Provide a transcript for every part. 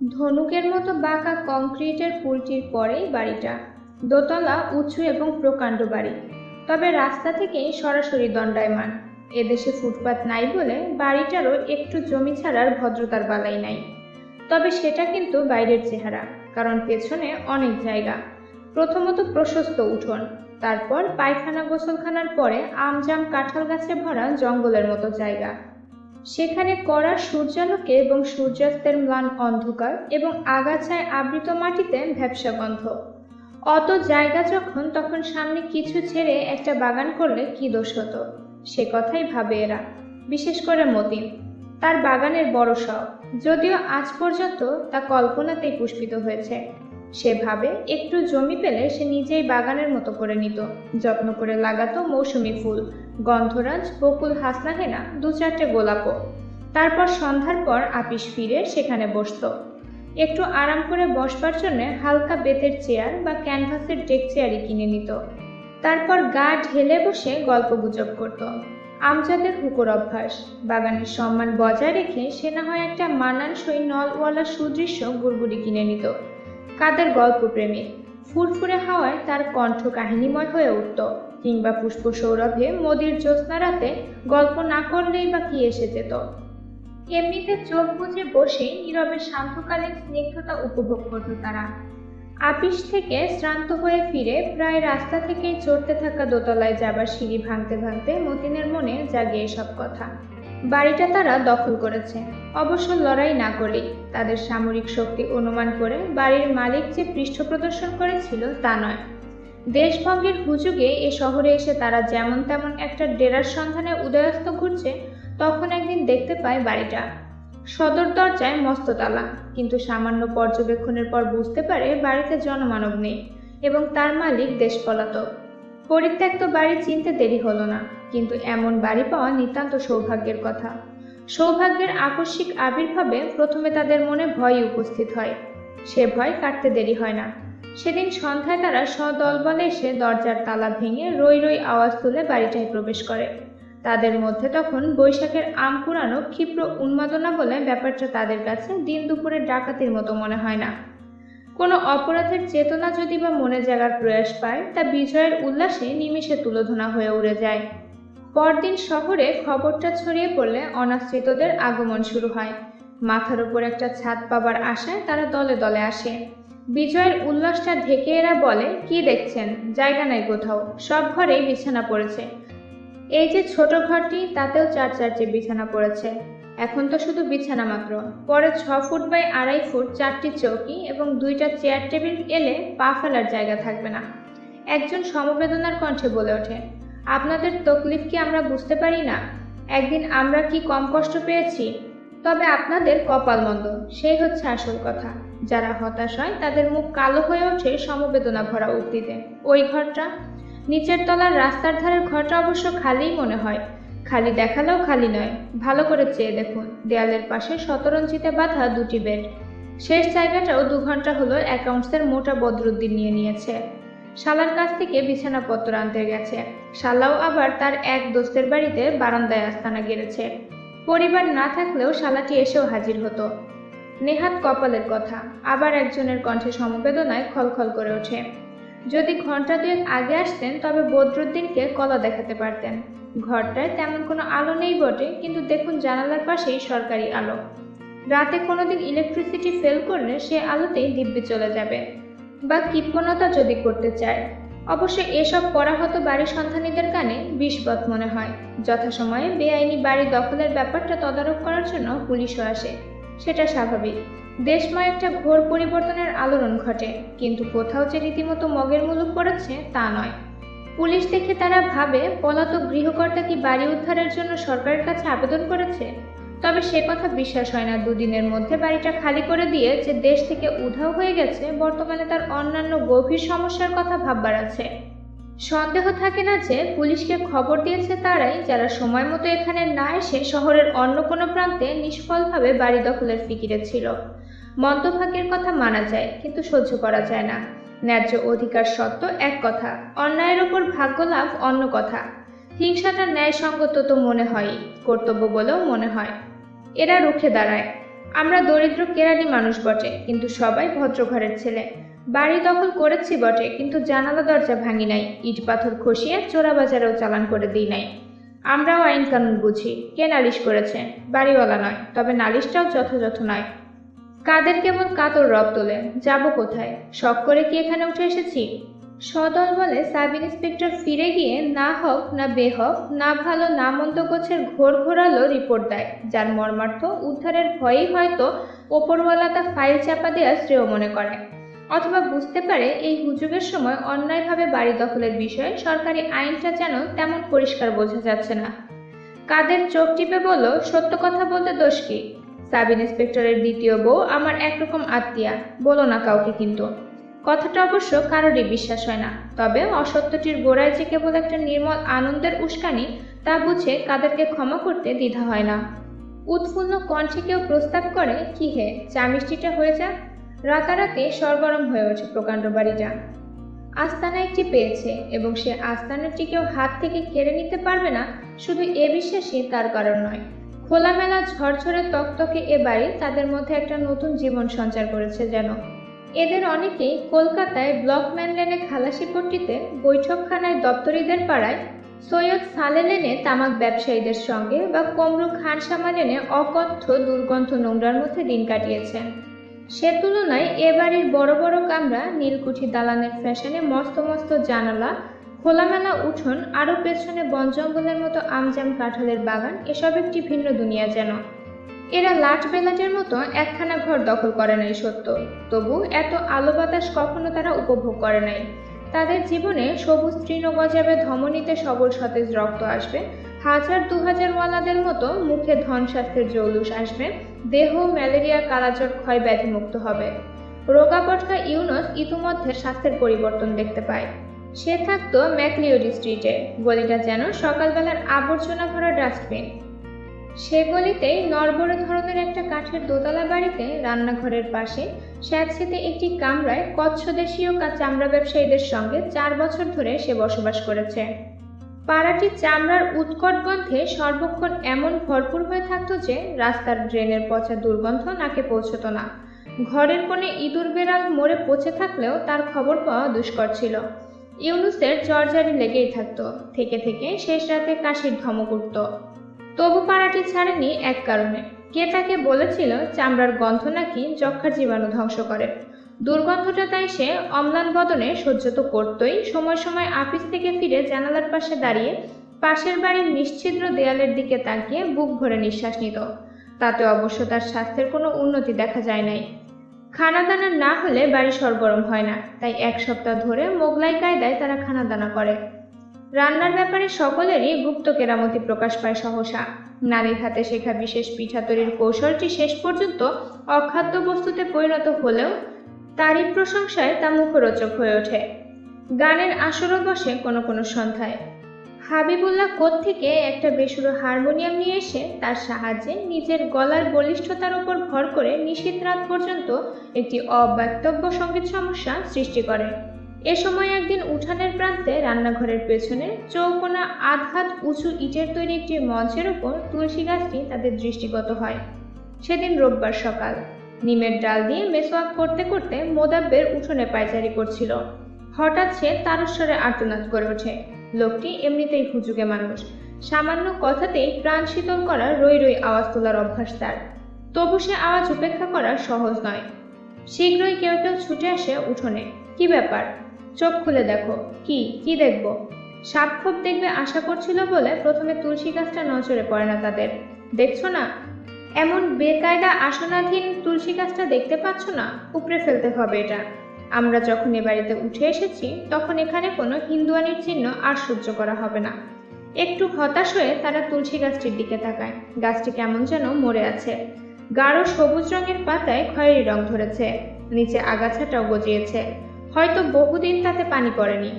ধনুকের মতো বাঁকা কংক্রিটের পুলটির পরেই বাড়িটা। দোতলা, উঁচু এবং প্রকাণ্ড বাড়ি, তবে রাস্তা থেকেই সরাসরি দণ্ডায়মান। এদেশে ফুটপাত নাই বলে বাড়িটারও একটু জমি ছাড়ার ভদ্রতার বালাই নাই। তবে সেটা কিন্তু বাইরের চেহারা, কারণ পেছনে অনেক জায়গা। প্রথমত প্রশস্ত উঠোন, তারপর পায়খানা গোসলখানার পরে আমজাম কাঁঠাল গাছে ভরা জঙ্গলের মতো জায়গা। সেখানে কড়া সূর্যালোকে এবং সূর্যাস্তের ম্লান অন্ধকার এবং আগাছায় আবৃত মাটিতে ভ্যাপসা গন্ধ। অত জায়গা যখন, তখন সামনে কিছু ছেড়ে একটা বাগান করলে কি দোষ হতো, সে কথাই ভাবে এরা। বিশেষ করে মতিন, তার বাগানের বড় শখ, যদিও আজ পর্যন্ত তা কল্পনাতেই পুষ্পিত হয়েছে। সে ভাবে একটু জমি পেলে সে নিজেই বাগানের মতো করে নিত, যত্ন করে লাগাতো মৌসুমী ফুল, গন্ধরাজ, বকুল, হাসনাহেনা, 2-4টে গোলাপও। তারপর সন্ধ্যার পর আপিস ফিরে সেখানে বসত। একটু আরাম করে বসবার জন্য হালকা বেতের চেয়ার বা ক্যানভাসের ডেক চেয়ারই কিনে নিত। তারপর গা ঢেলে বসে গল্প গুজব করত। আমজাদের হুকোর অভ্যাস, বাগানের সম্মান বজায় রেখে সে না হয় একটা মানানসই নলওয়ালা সুদৃশ্য গুড়গুড়ি কিনে নিত। কাদের গল্পপ্রেমী, ফুরফুরে হাওয়ায় তার কণ্ঠ কাহিনীময় হয়ে উঠত, কিংবা পুষ্প সৌরভে মোদির জ্যোৎস্না রাতে গল্প না করলেই বা কি এসে যেত। এমনিতে চোখ বুজে বসেই নীরবে সান্ধ্যকালীন স্নিগ্ধতা উপভোগ করত তারা। আপিস থেকে শ্রান্ত হয়ে ফিরে প্রায় রাস্তা থেকেই চড়তে থাকা দোতলায় যাবার সিঁড়ি ভাঙতে ভাঙতে মতিনের মনে জাগে এসব কথা। বাড়িটা তারা দখল করেছে, অবশ্য লড়াই না করেই। তাদের সামরিক শক্তি অনুমান করে বাড়ির মালিক যে পৃষ্ঠ প্রদর্শন করেছিল তা নয়। দেশভঙ্গের হুজুগে এ শহরে এসে তারা যেমন তেমন একটা ডেরার সন্ধানে উদয়স্ত ঘুরছে, তখন একদিন দেখতে পায় বাড়িটা। সদর দরজায় মস্ত তালা, কিন্তু সামান্য পর্যবেক্ষণের পর বুঝতে পারে বাড়িতে জনমানব নেই এবং তার মালিক দেশ পলাতক। পরিত্যক্ত বাড়ি চিনতে দেরি হলো না, কিন্তু এমন বাড়ি পাওয়া নিতান্ত সৌভাগ্যের কথা। সৌভাগ্যের আকস্মিক আবির্ভাবে প্রথমে তাদের মনে ভয় উপস্থিত হয়। সে ভয় কাটতে দেরি হয় না। সেদিন সন্ধ্যায় তারা সদলবলে এসে দরজার তালা ভেঙে রই রই আওয়াজ তুলে বাড়িটায় প্রবেশ করে। তাদের মধ্যে তখন বৈশাখের আম কুড়ানো ক্ষিপ্র উন্মাদনা বলে ব্যাপারটা তাদের কাছে দিন দুপুরের ডাকাতির মতো মনে হয় না। কোনো অপরাধের চেতনা যদি বা মনে জাগার প্রয়াস পায়, তা বিজয়ের উল্লাসে নিমেষে তুলোধনা হয়ে উড়ে যায়। পরদিন শহরে খবরটা ছড়িয়ে পড়লে অনাশ্রিতদের আগমন শুরু হয়। মাথার উপর একটা ছাদ পাবার আশায় তারা দলে দলে আসে। বিজয়ের উল্লাসটা ঢেকে এরা বলে, কি দেখছেন, জায়গা নাই কোথাও, সব ঘরেই বিছানা পড়েছে। এই যে ছোট ঘরটি, তাতেও 4-4টে বিছানা পড়েছে। এখন তো শুধু বিছানা মাত্র, পরে 6 ফুট বাই 2.5 ফুট 4টি চৌকি এবং 2টা চেয়ার টেবিল এলে পা ফেলার জায়গা থাকবে না। একজন সমবেদনার কণ্ঠে বলে ওঠে, আপনাদের তকলিফ কি আমরা বুঝতে পারি না? একদিন আমরা কি কম কষ্ট পেয়েছি? তবে আপনাদের কপাল মন্দ, সেই হচ্ছে আসল কথা। যারা হতাশ হয় তাদের মুখ কালো হয়ে ওঠে সমবেদনা ভরা উক্তিতে। ওই ঘরটা, নিচের তলার রাস্তার ধারের ঘরটা অবশ্য খালিই মনে হয়। খালি দেখালেও খালি নয়, ভালো করে চেয়ে দেখুন, দেয়ালের পাশে শতরঞ্জিতে বাঁধা 2টি বেড। শেষ জায়গাটাও 2 ঘন্টা হলো অ্যাকাউন্টসের মোটা বদরুদ্দিন নিয়ে নিয়েছে। শালার কাছ থেকে বিছানাপত্র আনতে গেছে। শালাও আবার তার এক দোস্তের বাড়িতে বারান্দায় আস্তানা গেড়েছে। পরিবার না থাকলেও শালাটি এসেও হাজির হতো। নেহাত কপালের কথা, আবার একজনের কণ্ঠে সমবেদনায় খলখল করে ওঠে। যদি ঘন্টা 2 আগে আসতেন তবে বদরুদ্দিনকে কলা দেখাতে পারতেন। ঘরটায় তেমন কোনো আলো নেই বটে, কিন্তু দেখুন জানালার পাশেই সরকারি আলো। রাতে কোনোদিন ইলেকট্রিসিটি ফেল করলে সে আলোতেই দিব্যি চলে যাবে। বা কৃপণতা যদি করতে চায়। অবশ্য এসব করা হতো বাড়ির সন্ধানীদের কানে বিষবৎ মনে হয়। যথাসময়ে বেআইনি বাড়ি দখলের ব্যাপারটা তদারক করার জন্য পুলিশও আসে, সেটা স্বাভাবিক। দেশময় একটা ঘোর পরিবর্তনের আলোড়ন ঘটে, কিন্তু কোথাও যে রীতিমতো মগের মুলুক পড়েছে তা নয়। পুলিশ দেখে তারা ভাবে পলাতক গৃহকর্তা কি বাড়ি উদ্ধারের জন্য সরকারের কাছে আবেদন করেছে। তবে সে কথা বিশ্বাস হয় না 2 দিনের মধ্যে বাড়িটা খালি করে দিয়ে যে দেশ থেকে উধাও হয়ে গেছে, বর্তমানে তার অন্যান্য গভীর সমস্যার কথা ভাববার আছে। সন্দেহ থাকে না যে পুলিশকে খবর দিয়েছে তারাই, যারা সময় মতো এখানে না এসে শহরের অন্য কোনো প্রান্তে নিষ্ফলভাবে বাড়ি দখলের ফিকিরে ছিল। মন্তভাগ্যের কথা মানা যায়, কিন্তু সহ্য করা যায় না। ন্যায্য অধিকার সত্য এক কথা, অন্যায়ের ওপর ভাগ্য লাভ অন্য কথা। হিংসাটা ন্যায়সঙ্গত তো মনে হয়ই, কর্তব্য বলেও মনে হয়। এরা রুখে দাঁড়ায়। আমরা দরিদ্র কেরানি মানুষ বটে, কিন্তু সবাই ভদ্র ঘরের ছেলে। বাড়ি দখল করেছি বটে, কিন্তু জানালা দরজা ভাঙি নাই, ইট পাথর খসিয়ে চোরাবাজারেও চালান করে দিই নাই। আমরাও আইন কানুন বুঝি। কে নালিশ করেছে? বাড়িওয়ালা নয়, তবে নালিশটাও যথাযথ নয়। কাদের কেবল কাতর রব তোলে। যাব কোথায়? শখ করে কি এখানে উঠে এসেছি? সদল বলে সাব ইন্সপেক্টর ফিরে গিয়ে না হক না বেহক, না ভালো না মন্দ গোছের ঘোর ঘোরালো রিপোর্ট দেয়, যার মর্মার্থ উদ্ধারের ভয়েই হয়তো ওপরওয়ালা তা ফাইল চাপা দেওয়া শ্রেয় মনে করে, অথবা বুঝতে পারে এই হুজুগের সময় অন্যায়ভাবে বাড়ি দখলের বিষয়ে সরকারি আইনটা যেন তেমন পরিষ্কার বোঝা যাচ্ছে না। কাদের চোখ টিপে বলল, সত্য কথা বলতে দোষ কি? সাব ইন্সপেক্টরের দ্বিতীয় বউ আমার একরকম আত্মীয়া, বলো না কাউকে। কিন্তু কথাটা অবশ্য কারোরই বিশ্বাস হয় না, তবে অসত্যটির গোড়ায় যে কেবল একটা নির্মল আনন্দের উস্কানি, তা বুঝে কাদেরকে ক্ষমা করতে দ্বিধা হয় না। উৎফুল্ল কণ্ঠে কেউ প্রস্তাব করে, কি হে, চা মিষ্টিটা হয়ে যাক। রাতারাতি সরগরম হয়ে ওঠে প্রকাণ্ড বাড়িটা। আস্তানা একটি পেয়েছে, এবং সে আস্তানাটি কেউ হাত থেকে কেড়ে নিতে পারবে না, শুধু এ বিশ্বাসই তার কারণ নয়। খোলামেলা ঝরঝরে তকতকে এ বাড়ি তাদের মধ্যে একটা নতুন জীবন সঞ্চার করেছে যেন। এদের অনেকেই কলকাতায় ব্লকম্যান লেনে খালাসিপট্টিতে, বৈঠকখানায় দপ্তরিদের পাড়ায়, সৈয়দ সালে লেনে তামাক ব্যবসায়ীদের সঙ্গে, বা কমরু খানসামা লেনে অকথ্য দুর্গন্ধ নোংরার মধ্যে দিন কাটিয়েছেন। সে তুলনায় এ বাড়ির বড় বড় কামরা, নীলকুঠি দালানের ফ্যাশনে মস্ত মস্ত জানালা, খোলামেলা উঠোন, আরও পেছনে বন জঙ্গলের মতো আমজাম কাঁঠালের বাগান, এসব একটি ভিন্ন দুনিয়া যেন। এরা লাট বেলাটের মতো একখানা ঘর দখল করে নাই সত্য, তবু এত আলো বাতাস কখনো তারা উপভোগ করে নাই। তাদের জীবনে সবুজ তৃণ গজাবে, ধমনীতে সবল সতেজ রক্ত আসবে, 1000-2000 ওয়ালাদের মতো মুখে ধন স্বাস্থ্যের জৌলুস আসবে, দেহ ম্যালেরিয়া কালাজ্বর ক্ষয় ব্যাধি মুক্ত হবে। রোগাপটকা ইউনুস ইতিমধ্যে স্বাস্থ্যের পরিবর্তন দেখতে পায়। সে থাকতো ম্যাকলিওডি স্ট্রিটে, গলিটা যেন সকালবেলার আবর্জনা ভরা ডাস্টবিন। সে গলিতেই নড়বড়ে ধরনের একটা কাঠের দোতলা বাড়িতে, রান্নাঘরের পাশে স্যাঁতসেঁতে একটি কামরায় কচ্ছদেশীয় চামড়া ব্যবসায়ীদের সঙ্গে 4 বছর ধরে সে বসবাস করেছে। পাড়াটি চামড়ার উৎকট গন্ধে সর্বক্ষণ এমন ভরপুর হয়ে থাকতো যে রাস্তার ড্রেনের পচা দুর্গন্ধ নাকে পৌঁছত না। ঘরের কোণে ইঁদুর বেড়াল মরে পচে থাকলেও তার খবর পাওয়া দুষ্কর ছিল। ইউনুসের জ্বরজারি লেগেই থাকতো, থেকে থেকে শেষ রাতে কাশির ধমক উঠত। তবু পাড়াটি ছাড়েনি এক কারণে। কে তাকে বলেছিল চামড়ার গন্ধ নাকি যক্ষার জীবাণু ধ্বংস করে। দুর্গন্ধটা তাই সে অম্লান বদনে সহ্য তো করতই, সময় সময় আপিস থেকে ফিরে জানালার পাশে দাঁড়িয়ে পাশের বাড়ির নিশ্ছিদ্র দেয়ালের দিকে তাকিয়ে বুক ভরে নিঃশ্বাস নিত। তাতে অবশ্য তার স্বাস্থ্যের কোনো উন্নতি দেখা যায় নাই। খানাদানা না হলে বাড়ি সরগরম হয় না, তাই 1 সপ্তাহ ধরে মোগলাই কায়দায় তারা খানাদানা করে। রান্নার ব্যাপারে সকলেরই গুপ্ত কেরামতি প্রকাশ পায় সহসা। নারীর হাতে শেখা বিশেষ পিঠা তৈরির কৌশলটি শেষ পর্যন্ত অখাদ্য বস্তুতে পরিণত হলেও তারই প্রশংসায় তা মুখরোচক হয়ে ওঠে। গানের আসরও বসে কোনো কোনো সন্ধ্যায়। হাবিবুল্লাহ কোত্থেকে একটা বেসুরো হারমোনিয়াম নিয়ে এসে তার সাহায্যে নিজের গলার বলিষ্ঠতার উপর ভর করে নিশীথ রাত পর্যন্ত একটি অব্যক্তব্য সঙ্গীত সমস্যা সৃষ্টি করে। এ সময় একদিন উঠানের প্রান্তে রান্নাঘরের পেছনে চৌকোনা আধহাত উঁচু ইটের তৈরি একটি মঞ্চের উপর তুলসী গাছটি তাদের দৃষ্টিগত হয়। সেদিন রোববার সকাল। নিমের ডাল দিয়ে মেসোয়াক করতে করতে মোদাব্বের উঠোনে পায়চারি করছিল। হঠাৎ সে তারস্বরে আর্তনাদ করে ওঠে। লোকটি এমনিতেই হুজুগে মানুষ, সামান্য কথাতেই প্রাণ শীতল করা রই রই আওয়াজ তোলার অভ্যাস তার। তবু সে আওয়াজ উপেক্ষা করা সহজ নয়। শীঘ্রই কেউ কেউ ছুটে আসে উঠোনে। কি ব্যাপার? চোখ খুলে দেখো। কি দেখব? সাপখোপ দেখবে আশা করছিল বলে প্রথমে তুলসী গাছটা নজরে পড়ে না তাদের। দেখছো না এমন বেকায়দা আসনাধীন তুলসী গাছটা? দেখতে পাচ্ছ না? উপড়ে ফেলতে হবে এটা। আমরা যখন এ বাড়িতে উঠে এসেছি তখন এখানে কোনো হিন্দুয়ানির চিহ্ন আর সহ্য করা হবে না। একটু হতাশ হয়ে তারা তুলসী গাছটির দিকে তাকায়। গাছটি কেমন যেন মরে আছে। গাঢ় সবুজ রঙের পাতায় খয়েরি রং ধরেছে, নিচে আগাছাটাও গজিয়েছে, হয়তো বহুদিন তাতে পানি পড়েনি।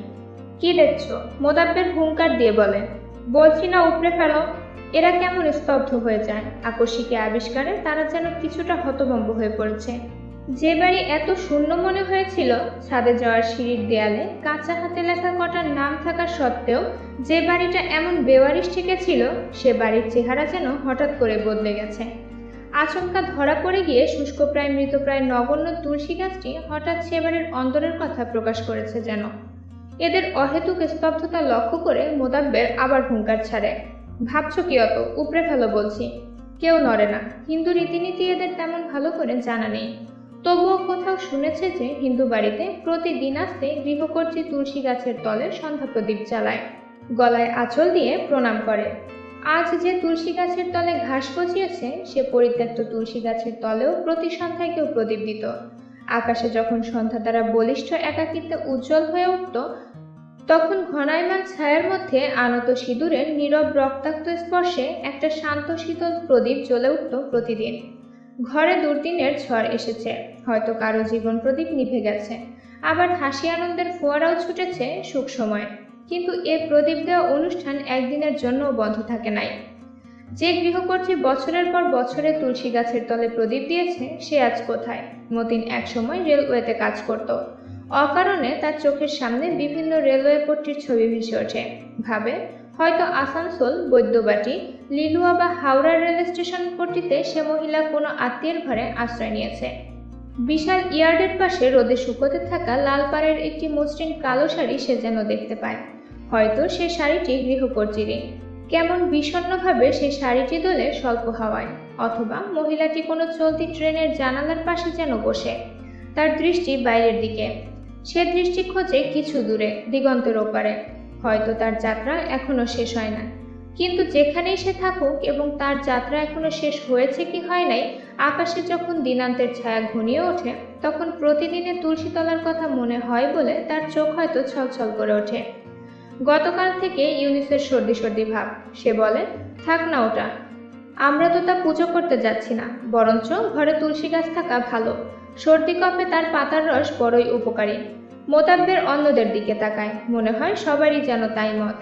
কি দেখছো? মোদাব্বের হুঙ্কার দিয়ে বলে। বলছি না উপড়ে ফেলো। এরা কেমন স্তব্ধ হয়ে যায়। আকস্মিক আবিষ্কারে তারা যেন কিছুটা হতভম্ব হয়ে পড়েছে। যে বাড়ি এত শূন্য মনে হয়েছিল, ছাদে যাওয়ার সিঁড়ির দেয়ালে কাঁচা হাতে লেখা কটার নাম থাকা সত্ত্বেও যে বাড়িটা এমন বেওয়ারিশ ঠেকেছিল, সে বাড়ির চেহারা যেন হঠাৎ করে বদলে গেছে। আচমকা ধরা পড়ে গিয়ে শুষ্কপ্রায় মৃতপ্রায় নগণ্য তুলসী গাছটি হঠাৎ সেবারের অন্তরের কথা প্রকাশ করেছে যেন। এদের অহেতুক স্তব্ধতা লক্ষ্য করে মোদাব্বের আবার হুঙ্কার ছাড়ে, ভাবছো কি অত, উপড়ে ফেলো বলছি। কেউ নড়ে না। হিন্দু রীতিনীতি এদের তেমন ভালো করে জানা নেই। তবুও কোথাও শুনেছে যে হিন্দু বাড়িতে প্রতিদিন আসতে গৃহকর্ত্রী তুলসী গাছের তলে সন্ধ্যা প্রদীপ জ্বালায়, গলায় আঁচল দিয়ে প্রণাম করে। আজ যে তুলসী গাছের তলে ঘাস গজিয়েছে সে পরিত্যক্ত তুলসী গাছের তলেও প্রতি সন্ধ্যায় কেউ প্রদীপ দিত। আকাশে যখন সন্ধ্যা তারা বলিষ্ঠ একাকিত্বে উজ্জ্বল হয়ে উঠত, তখন ঘনায়মান ছায়ার মধ্যে আনত সিঁদুরের নীরব রক্তাক্ত স্পর্শে একটা শান্ত শীতল প্রদীপ জ্বলে উঠত প্রতিদিন। ঘরে দুর্দিনের ঝড় এসেছে, হয়তো কারো জীবন প্রদীপ নিভে গেছে, আবার হাসি আনন্দের ফোয়ারাও ছুটেছে সুখ সময়, কিন্তু এ প্রদীপ দেওয়া অনুষ্ঠান একদিনের জন্য বন্ধ থাকে নাই। যে গৃহকর্ত্রী বছরের পর বছরে তুলসী গাছের তলে প্রদীপ দিয়েছে সে আজ কোথায়? মতিন একসময় রেলওয়েতে কাজ করত। অকারণে তার চোখের সামনে বিভিন্ন রেলওয়ে পট্টির ছবি ভেসে ওঠে। ভাবে, হয়তো আসানসোল, বৈদ্যবাটি, লিলুয়া বা হাওড়া রেল স্টেশন পট্টিতে সে মহিলা কোনো আত্মীয়ের ঘরে আশ্রয় নিয়েছে। বিশাল ইয়ার্ডের পাশে রোদে শুকোতে থাকা লাল পাড়ের একটি মসৃণ কালো শাড়ি সে যেন দেখতে পায়। হয়তো সে শাড়িটি গৃহকর্ত্রীরই। কেমন বিষণ্ণভাবে সেই শাড়িটি দোলে স্বল্প হাওয়ায়, অথবা মহিলাটি কোনো চলতি ট্রেনের জানালার পাশে যেন বসে, তার দৃষ্টি বাইরের দিকে। সে দৃষ্টি খোঁজে কিছু দূরে, দিগন্তের ওপারে। হয়তো তার যাত্রা এখনো শেষ হয় না, কিন্তু যেখানেই সে থাকুক এবং তার যাত্রা এখনো শেষ হয়েছে কি হয় নাই, আকাশে যখন দিনান্তের ছায়া ঘনিয়ে ওঠে তখন প্রতিদিনের তুলসীতলার কথা মনে হয় বলে তার চোখ হয়তো ছলছল করে ওঠে। গতকাল থেকে ইউনিসের সর্দি সর্দি ভাব। সে বলে, থাক না ওটা, আমরা তো তা পুজো করতে যাচ্ছি না, বরঞ্চ ঘরে তুলসী গাছ থাকা ভালো। সর্দি কফে তার পাতার রস বড়ই উপকারী। মোতাব্বের অন্যদের দিকে তাকায়, মনে হয় সবারই যেন তাই মত।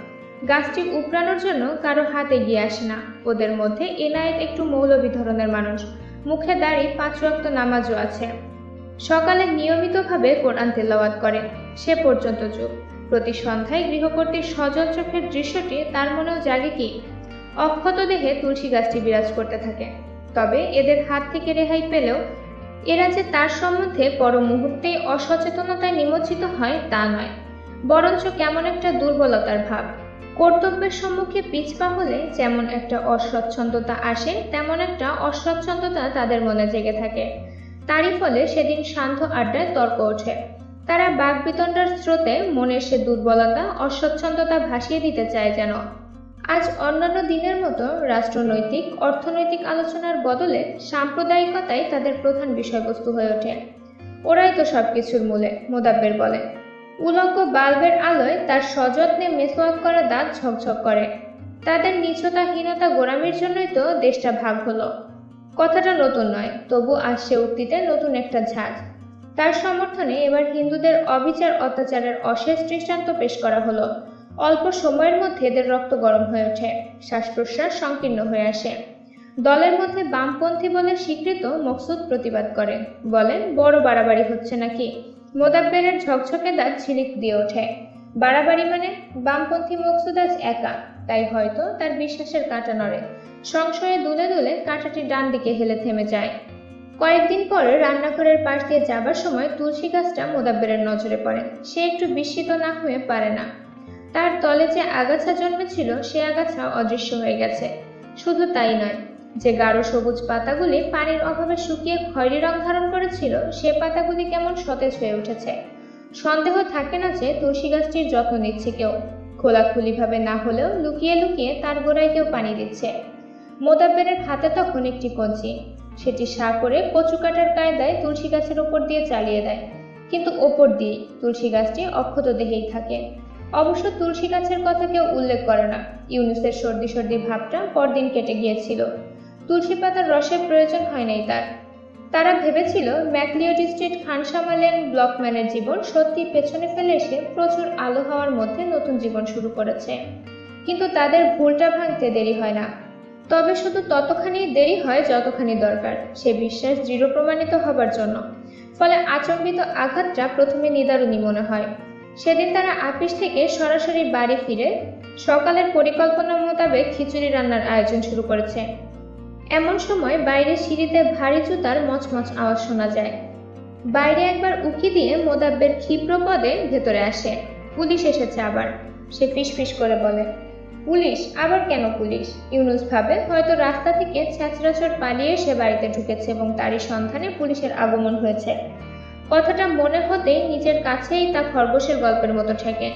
গাছটি উপড়ানোর জন্য কারো হাতে গিয়ে আসে না। ওদের মধ্যে এনায়েত একটু মৌলবী ধরনের মানুষ, মুখে দাড়ি, 5 ওয়াক্ত নামাজও আছে। সকালে নিয়মিতভাবে কোরআন তেলাওয়াত করে, সে পর্যন্ত চুপ। প্রতি সন্ধ্যায় গৃহকর্ত্রীর সজল চোখের দৃশ্যটি তার মনেও জাগে কি? অক্ষত দেহে তুলসী গাছটি বিরাজ করতে থাকে। তবে এদের হাত থেকে রেহাই পেলেও এরা যে তার সম্বন্ধে পর মুহূর্তেই অসচেতনতায় নিমজ্জিত হয় তা নয়, বরঞ্চ কেমন একটা দুর্বলতার ভাব। কর্তব্যের সম্মুখে পিছপা হলে যেমন একটা অস্বচ্ছন্দতা আসে, তেমন একটা অস্বচ্ছন্দতা তাদের মনে জেগে থাকে। তারই ফলে সেদিন সান্ধ্য আড্ডায় তর্ক ওঠে। তারা বাগবিতণ্ডার স্রোতে মনের সে দুর্বলতা, অস্বচ্ছন্দতা ভাসিয়ে দিতে চায় যেন। আজ অন্যান্য দিনের মতো রাষ্ট্রনৈতিক, অর্থনৈতিক আলোচনার বদলে সাম্প্রদায়িকতাই তাদের প্রধান বিষয়বস্তু হয়ে ওঠে। ওরাই তো সবকিছুর মূলে, মোদাব্বের বলে। উলঙ্গ বাল্বের আলোয় তার সযত্নে মেসওয়াক করা দাঁত ঝকঝক করে। তাদের নিচতাহীনতা গোড়ামির জন্যই তো দেশটা ভাগ হলো। কথাটা নতুন নয়, তবু আসছে উক্তিতে নতুন একটা ঝাঁজ। তার সমর্থনে এবার হিন্দুদের অবিচার অত্যাচারের অশেষ দৃষ্টান্ত পেশ করা হলো। অল্প সময়ের মধ্যে এদের রক্ত গরম হয়ে ওঠে, শ্বাস প্রশ্বাস সংকীর্ণ হয়ে আসে। দলের মধ্যে বামপন্থী বলে স্বীকৃত মকসুদ প্রতিবাদ করে, বলেন বড় বাড়াবাড়ি হচ্ছে নাকি? মোদাব্বেরের ঝকঝকে দাঁত ঝিলিক দিয়ে ওঠে। বাড়াবাড়ি মানে? বামপন্থী মকসুদ আজ একা, তাই হয়তো তার বিশ্বাসের কাঁটা নড়ে। সংশয়ে দুলে দুলে কাঁটাটি ডান দিকে হেলে থেমে যায়। কয়েকদিন পরে রান্নাঘরের পাশ দিয়ে যাবার সময় তুলসী গাছটা মোদাব্বেরের নজরে পড়ে। সে একটু বিস্মিত না হয়ে পারে না। তার তলে যে আগাছা জন্মেছিল সে আগাছা অদৃশ্য হয়ে গেছে। শুধু তাই নয়, যে গাঢ় সবুজ পাতাগুলি পানির অভাবে শুকিয়ে খয়েরি রং ধারণ করেছিল সে পাতাগুলি কেমন সতেজ হয়ে উঠেছে। সন্দেহ থাকে না যে তুলসী গাছটির যত্ন নিচ্ছে কেউ, খোলাখুলিভাবে না হলেও লুকিয়ে লুকিয়ে তার গোড়ায় কেউ পানি দিচ্ছে। মোদাব্বেরের হাতে তখন একটি কঞ্চি, সেটি সা করে কচু কাটার কায়দায় তুলসী গাছের ওপর দিয়ে চালিয়ে দেয়, কিন্তু ওপর দিয়েই, তুলসী গাছটি অক্ষত দেহেই থাকে। অবশ্য তুলসী গাছের কথা কেউ উল্লেখ করে না। ইউনুসের সর্দি সর্দি ভাবটা পরদিন কেটে গিয়েছিল। তুলসী পাতার রসের প্রয়োজন হয় নাই তার। তারা ভেবেছিল ম্যাকলিওড স্ট্রিট খানসামা লেন ব্লকম্যানের জীবন সত্যি পেছনে ফেলে এসে প্রচুর আলো হাওয়ার মধ্যে নতুন জীবন শুরু করেছে। কিন্তু তাদের ভুলটা ভাঙতে দেরি হয় না। তবে শুধু ততখানি দেরি হয় যতখানি দরকার সে বিশ্বাস দৃঢ় প্রমাণিত হবার জন্য। ফলে আচম্বিত আঘাতটা প্রথমে নিদারুণী মনে হয়। সেদিন তারা আপিস থেকে সরাসরি বাড়ি ফিরে সকালের পরিকল্পনা মোতাবেক খিচুড়ি রান্নার আয়োজন শুরু করেছে। এমন সময় বাইরে সিঁড়িতে ভারী জুতার মচমচ আওয়াজ শোনা যায়। বাইরে একবার উকি দিয়ে মোদাব্বের ক্ষিপ্র পদে ভেতরে আসে। পুলিশ এসেছে আবার, সে ফিসফিস করে বলে। পুলিশ? আবার কেন পুলিশ? ইউনুস ভাবে হয়তো রাস্তা থেকে ছ্যাঁচড়াচড় পালিয়ে সে বাড়িতে ঢুকেছে এবং তারই সন্ধানে পুলিশের আগমন হয়েছে। কথাটা মনে হতেই নিজের কাছেই তা খরগোশের গল্পের মতো ঠেকে।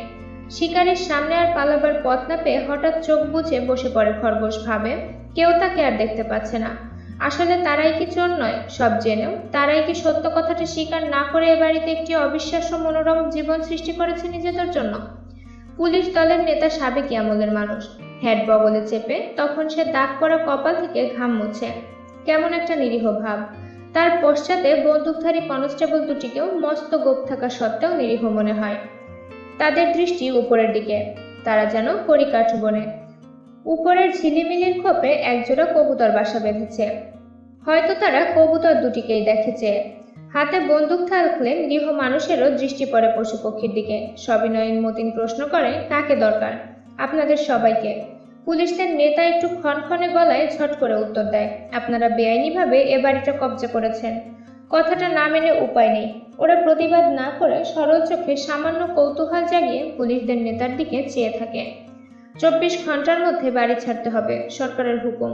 শিকারীর সামনে আর পালাবার পথ না পেয়ে হঠাৎ চোখ বুজে বসে পড়ে খরগোশ। ভাবে কেউ তাকে আর দেখতে পাচ্ছে না। আসলে তারাই কি চোর নয়? সব জেনেও তারাই কি সত্য কথাটা স্বীকার না করে এ বাড়িতে একটি অবিশ্বাস্য মনোরম জীবন সৃষ্টি করেছে নিজেদের জন্য? পুলিশ দলের নেতা সাবেকি আমলের মানুষ। হেড বগলে চেপে তখন সে দাগ করা কপাল থেকে ঘাম মুছে। কেমন একটা নিরীহ ভাব। তার পশ্চাতে বন্দুকধারী কনস্টেবল দুটিকেও মস্ত গোপ থাকা সত্ত্বেও নিরীহ মনে হয়। তাদের দৃষ্টি উপরের দিকে, তারা যেন কড়িকাঠ বনে। উপরের ঝিলিমিলির খোপে একজোড়া কবুতর বাসা বেঁধেছে। হয়তো তারা কবুতর দুটিকেই দেখেছে। হাতে বন্দুক থাকলে নিরীহ মানুষেরও দৃষ্টি পড়ে পশু পক্ষীর দিকে। সবিনয়ীন মতিন প্রশ্ন করে, কাকে দরকার? আপনাদের সবাইকে। পুলিশদের নেতা একটু ক্ষণক্ষণে গলায় ঝট করে উত্তর দেয়, আপনারা বেআইনিভাবে এ বাড়িটা কবজা করেছেন। কথাটা না মেনে উপায় নেই। ওরা প্রতিবাদ না করে সরল চোখে সামান্য কৌতূহল জাগিয়ে পুলিশদের নেতার দিকে চেয়ে থাকে। 24 ঘন্টার মধ্যে বাড়ি ছাড়তে হবে, সরকারের হুকুম।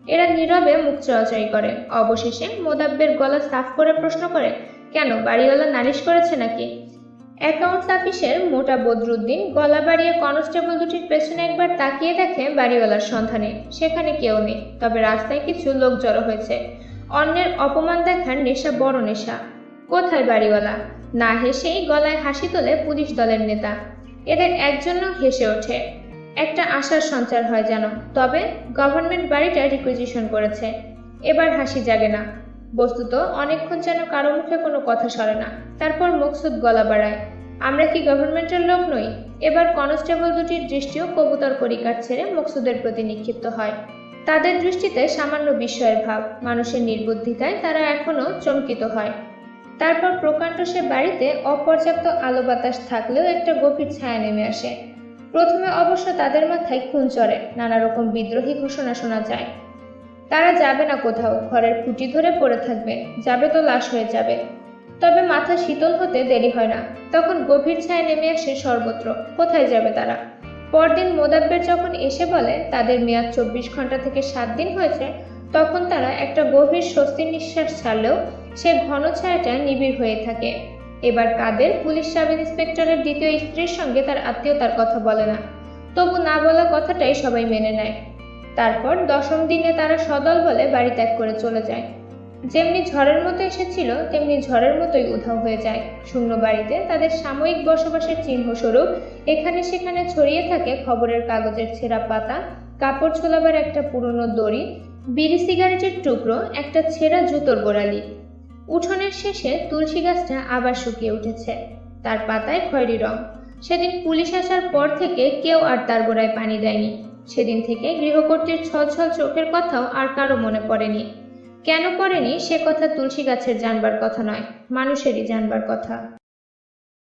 এরা নীরবে মুখ চড়াচড়ি করে। অবশেষে মোদাব্বের গলা সাফ করে প্রশ্ন করে, কেন, বাড়িওয়ালা নালিশ করেছে নাকি? অ্যাকাউন্টস অফিসের মোটা বদরুদ্দিন গলা বাড়িয়ে কনস্টেবল দুটির পেছনে একবার তাকিয়ে দেখে বাড়িওয়ালার সন্ধানে। সেখানে কেউ নেই, তবে রাস্তায় কিছু লোক জড়ো হয়েছে। অন্যের অপমান দেখার নেশা বড় নেশা। কোথায় বাড়িওয়ালা? না হেসেই গলায় হাসি তোলে পুলিশ দলের নেতা। এদের একজনও হেসে ওঠে। একটা আশার সঞ্চার হয় যেন। তবে গভর্নমেন্ট বাড়িটা রিকুইজিশন করেছে। এবার হাসি জাগে না। বস্তুত অনেকক্ষণ যেন কারো মুখে কোনো কথা সরে না। তারপর মকসুদ গলা বাড়ায়, আমরা কি গভর্নমেন্টের লোক নই? এবার কনস্টেবল দুটির দৃষ্টিও কবুতর কড়িকাঠ ছেড়ে মকসুদের প্রতি নিক্ষিপ্ত হয়। তাদের দৃষ্টিতে সামান্য বিস্ময়ের ভাব। মানুষের নির্বুদ্ধিতায় তারা এখনো চমকিত হয়। তারপর প্রকাণ্ড সে বাড়িতে অপর্যাপ্ত আলো বাতাস থাকলেও একটা গভীর ছায়া নেমে আসে। প্রথমে অবশ্য তাদের মাথায় খুন চড়ে, নানা রকম বিদ্রোহী ঘোষণা শোনা যায়। তারা যাবে না কোথাও, ঘরের খুঁটি ধরে পড়ে থাকবে, যাবে তো লাশ হয়ে যাবে। তবে মাথা শীতল হতে দেরি হয় না। তখন গভীর ছায়া নেমে আসে সর্বত্র। কোথায় যাবে তারা? পরদিন মোদাব্বের যখন এসে বলে তাদের মেয়াদ 24 ঘন্টা থেকে 7 দিন হয়েছে, তখন তারা একটা গভীর স্বস্তির নিঃশ্বাস ছাড়লেও সে ঘন ছায়াটা নিবিড় হয়ে থাকে। এবার কাদের পুলিশ সাব ইন্সপেক্টরের দ্বিতীয় স্ত্রীর সঙ্গে তার আত্মীয়তার কথা বলে না। তবু না বলা কথাটাই সবাই মেনে নেয়। তারপর 10ম দিনে তারা সদল বলে বাড়ি ত্যাগ করে চলে যায়। যেমনি ঝড়ের মতো এসেছিল তেমনি ঝড়ের মতোই উধাও হয়ে যায়। শূন্য বাড়িতে তাদের সাময়িক বসবাসের চিহ্ন স্বরূপ এখানে সেখানে ছড়িয়ে থাকে খবরের কাগজের ছেঁড়া পাতা, কাপড় ছোলাবার একটা পুরনো দড়ি, বিড়ি সিগারেটের টুকরো, একটা ছেঁড়া জুতোর গোড়ালি। উঠোনের শেষে তুলসী গাছটা আবার শুকিয়ে উঠেছে, তার পাতায় খয়েরি রং। সেদিন পুলিশ আসার পর থেকে কেউ আর তার গোড়ায় পানি দেয়নি। সেদিন থেকে গৃহকর্ত্রীর ছলছল চোখের কথাও আর কারো মনে পড়েনি। কেন পড়েনি সে কথা তুলসী গাছের জানবার কথা নয়, মানুষেরই জানবার কথা।